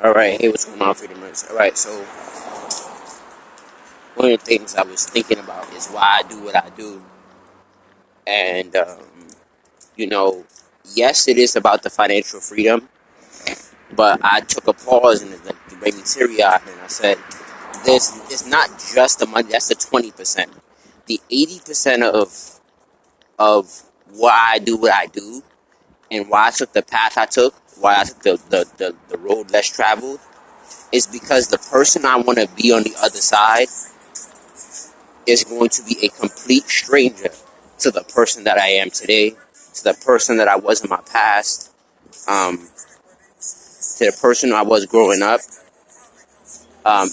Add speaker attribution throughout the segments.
Speaker 1: All right, hey, what's going on, Freedomers? All right, so one of the things I was thinking about is why I do what I do, and you know, yes, it is about the financial freedom, but I took a pause and it made me teary-eyed, and I said, "This it's not just the money. That's the 20%. The 80% of why I do what I do, and why I took the path I took, why I took the road less traveled, is because the person I want to be on the other side is going to be a complete stranger to the person that I am today, to the person that I was in my past, um, to the person I was growing up.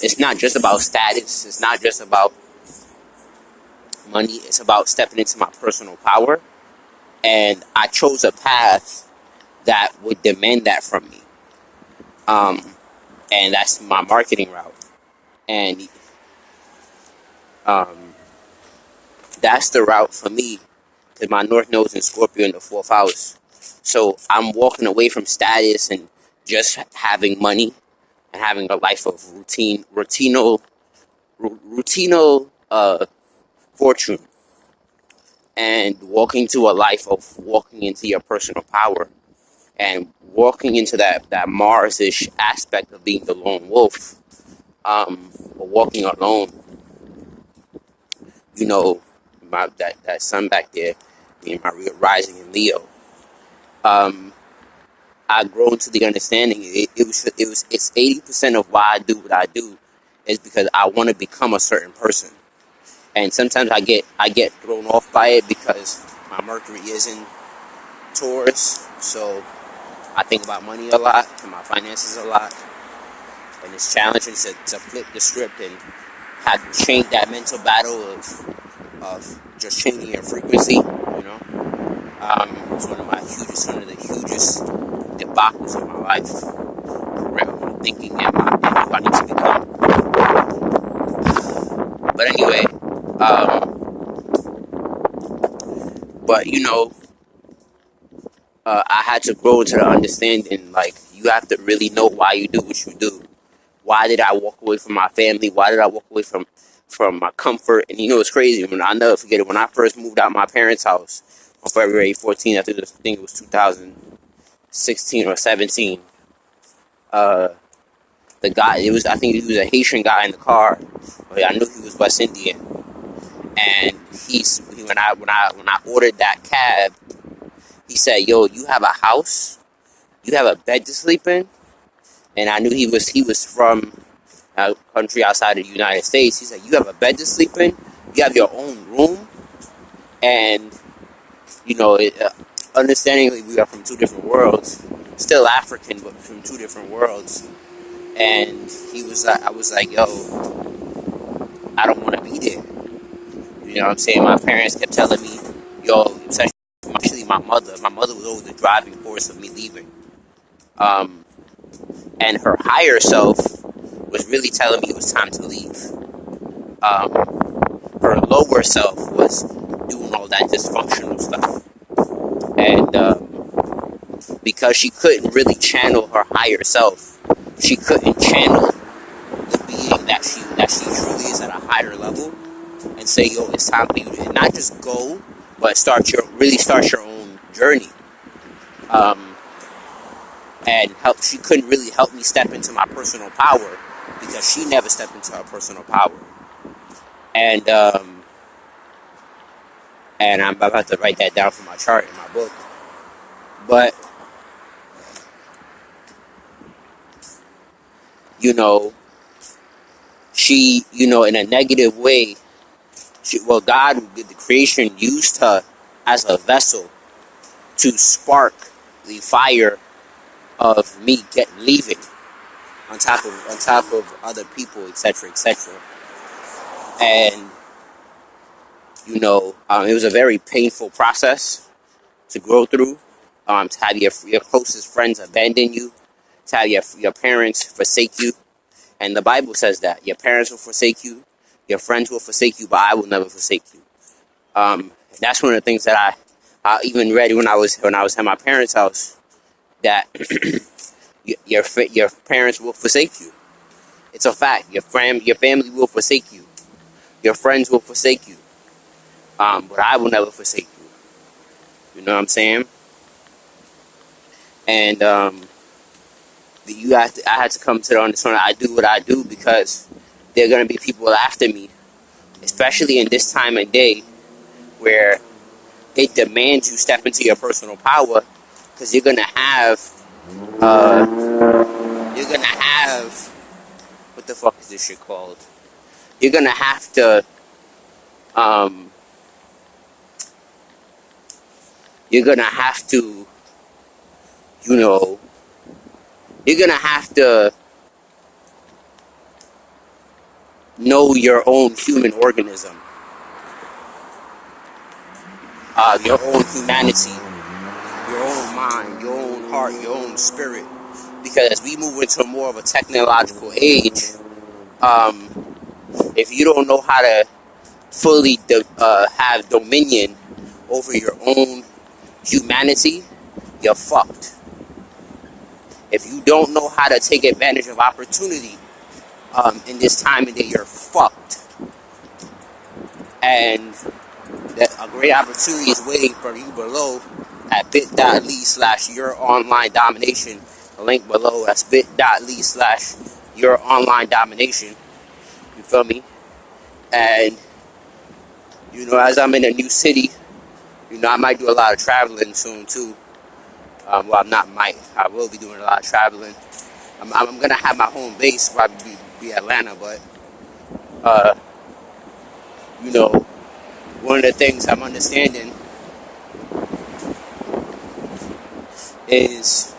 Speaker 1: It's not just about status. It's not just about money. It's about stepping into my personal power. And I chose a path that would demand that from me. Um, and that's my marketing route. And um, that's the route for me. Because my North Node's in Scorpio in the fourth house. So I'm walking away from status and just having money and having a life of routino fortune, and walking to a life of walking into your personal power and walking into that Mars-ish aspect of being the lone wolf, or walking alone. You know, that sun back there, being my real rising in Leo. Um, I grown to the understanding it's 80% of why I do what I do is because I want to become a certain person. And sometimes I get thrown off by it because my Mercury is in Taurus, so I think about money a lot and my finances a lot, and it's challenging to flip the script and have to change that mental battle of just changing your frequency. It's one of the hugest debacles of my life. For real, I'm thinking that who I need to become. But anyway, but I had to grow into the understanding, like, you have to really know why you do what you do. Why did I walk away from my family? Why did I walk away from my comfort? And it's crazy. I'll never forget it. When I first moved out my parents' house on February 14th, I think it was 2016 or 17. Uh, the guy, I think he was a Haitian guy in the car. I knew he was West Indian, and when I ordered that cab, he said, "Yo, you have a house? You have a bed to sleep in?" And I knew he was from a country outside of the United States. He said, "You have a bed to sleep in? You have your own room?" And understanding we are from two different worlds, still African, but from two different worlds. And I was like, "Yo, I don't want to be there." You know what I'm saying? My parents kept telling me, "Yo," especially my mother. My mother was always the driving force of me leaving. Um, and her higher self was really telling me it was time to leave. Her lower self was doing all that dysfunctional stuff, and because she couldn't really channel her higher self, she couldn't channel the being that she truly is at a higher level, and say, "Yo, it's time for you to not just go, but start your own journey." Um, and she couldn't really help me step into my personal power because she never stepped into her personal power. And I'm about to write that down for my chart in my book. But you know, she, in a negative way, God, the creation, used her as a vessel to spark the fire of me leaving on top of other people, etc., etc. And it was a very painful process to go through. To have your closest friends abandon you, to have your parents forsake you. And the Bible says that your parents will forsake you, your friends will forsake you, but I will never forsake you. That's one of the things that I even read when I was at my parents' house. That Your parents will forsake you. It's a fact. Your family will forsake you. Your friends will forsake you. But I will never forsake you. You know what I'm saying? And I had to come to the understanding. I do what I do because there are gonna be people after me, especially in this time of day where it demands you step into your personal power, because you're gonna have what the fuck is this shit called? You're gonna have to um, you're gonna have to you know you're gonna have to know your own human organism, your own humanity, your own mind, your own heart, your own spirit. Because as we move into more of a technological age, if you don't know how to fully have dominion over your own humanity, you're fucked. If you don't know how to take advantage of opportunity in this time and day, you're fucked. And a great opportunity is waiting for you below at bit.ly/your online domination. The link below, that's bit.ly/your online domination. You feel me? And, as I'm in a new city, I might do a lot of traveling soon too. Well, I'm not might. I will be doing a lot of traveling. I'm gonna have my home base probably be Atlanta, but one of the things I'm understanding is,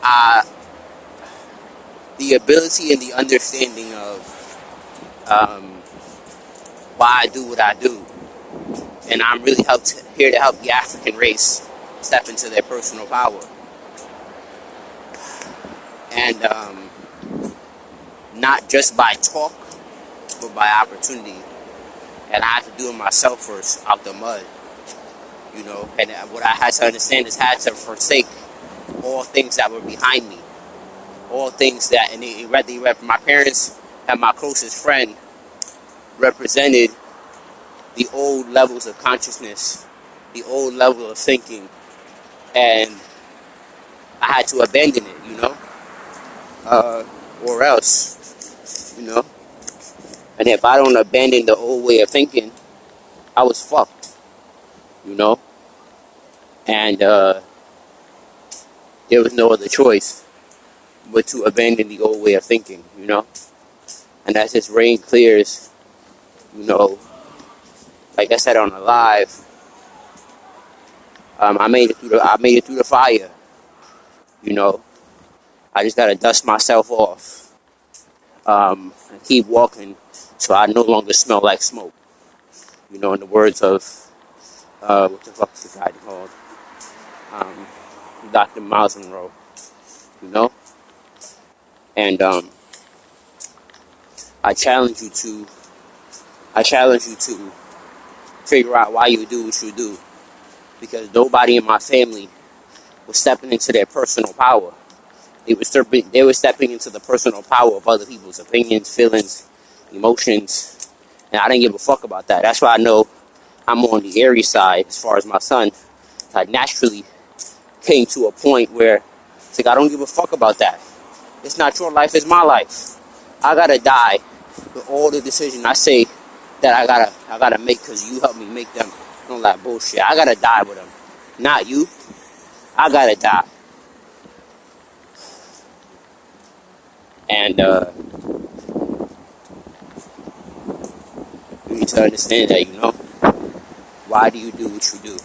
Speaker 1: uh, the ability and the understanding of why I do what I do, and I'm really here to help the African race step into their personal power, and not just by talk, but by opportunity. And I had to do it myself first, out the mud, And what I had to understand is I had to forsake all things that were behind me, all things that, and my parents and my closest friend represented the old levels of consciousness, the old level of thinking, and I had to abandon it, or else. And if I don't abandon the old way of thinking, I was fucked, And there was no other choice but to abandon the old way of thinking, And as this rain clears, like I said on the live, I made it through the fire, I just gotta dust myself off, and keep walking, so I no longer smell like smoke. In the words of what the fuck is the guy called? Dr. Miles Monroe, And I challenge you to figure out why you do what you do, because nobody in my family was stepping into their personal power. They were stepping into the personal power of other people's opinions, feelings, emotions, and I didn't give a fuck about that. That's why I know I'm on the Aries side as far as my son. I naturally came to a point where it's like I don't give a fuck about that. It's not your life, it's my life. I gotta die with all the decisions I say that I gotta make because you helped me make them. All that bullshit. I gotta die with them, not you. I gotta die. And you need to understand that, why do you do what you do?